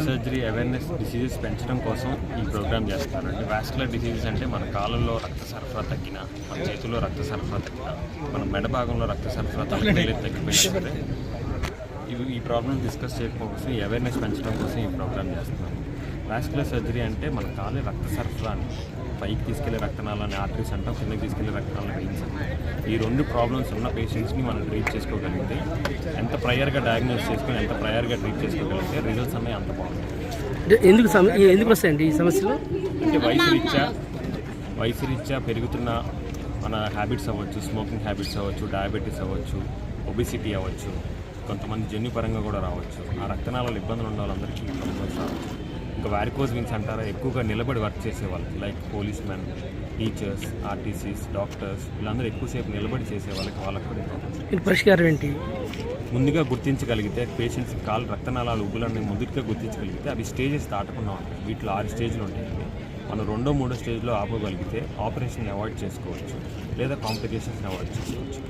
Surgery awareness diseases పెంచడం కోసం ఈ ప్రోగ్రామ్ చేస్తారు. అంటే వాస్కులర్ డిసీజెస్ అంటే మన కాళ్ళల్లో రక్త సరఫరా తగ్గిన, మన చేతుల్లో రక్త సరఫరా తగ్గిన, మన మెడ భాగంలో రక్త సరఫరా తగ్గిపోయినా సరే ఈ ప్రాబ్లమ్ డిస్కస్ చేయడం కోసం, ఈ అవేర్నెస్ పెంచడం కోసం ఈ ప్రోగ్రామ్ చేస్తున్నాం. వాస్కులర్ సర్జరీ అంటే మన కాళ్ళ రక్త సరఫరాని పైకి తీసుకెళ్లే రక్తనాళాన్ని ఆర్టరీస్ అంటాం, కిందకి తీసుకెళ్లే రక్తనాళాన్ని వెయిన్స్ అంటాం. ఈ రెండు ప్రాబ్లమ్స్ ఉన్న పేషెంట్స్ని మనం ట్రీట్ చేసుకోగలిగితే, ఎంత ప్రయర్గా డయాగ్నోస్ చేసుకొని ఎంత ప్రయర్గా ట్రీట్ చేసుకోగలిగితే రిజల్ట్స్ అనేవి అంత బాగుంటాయి. ఎందుకు వస్తాయండి ఈ సమస్యలు? అంటే వయసు రీత్యా పెరుగుతున్న మన హ్యాబిట్స్ అవ్వచ్చు, స్మోకింగ్ హ్యాబిట్స్ అవ్వచ్చు, డయాబెటీస్ అవ్వచ్చు, ఒబిసిటీ అవ్వచ్చు, కొంతమంది జన్యుపరంగా కూడా రావచ్చు. ఆ రక్తనాళాలు ఇబ్బందులు ఉన్న వాళ్ళందరికీ ప్రాబ్లమ్స్ రావచ్చు. ఇంకా వారికోజ్ వీన్స్ అంటారా, ఎక్కువగా నిలబడి వర్క్ చేసేవాళ్ళు like police men, teachers, RTCs, doctors, వీళ్ళందరూ ఎక్కువసేపు నిలబడి చేసే వాళ్ళకి కూడా పరిష్కారం ఏంటి? ముందుగా గుర్తించగలిగితే పేషెంట్స్ కాళ్ళు రక్తనాళాలు ఉబ్బులన్నీ ముందుగా గుర్తించగలిగితే అవి స్టేజెస్ దాటకుండా ఉంటాయి. వీటిలో 6 స్టేజ్లు ఉంటాయండి. మనం 2వ 3వ స్టేజ్లో ఆపగలిగితే ఆపరేషన్ అవాయిడ్ చేసుకోవచ్చు, లేదా కాంప్లికేషన్స్ని అవాయిడ్ చేసుకోవచ్చు.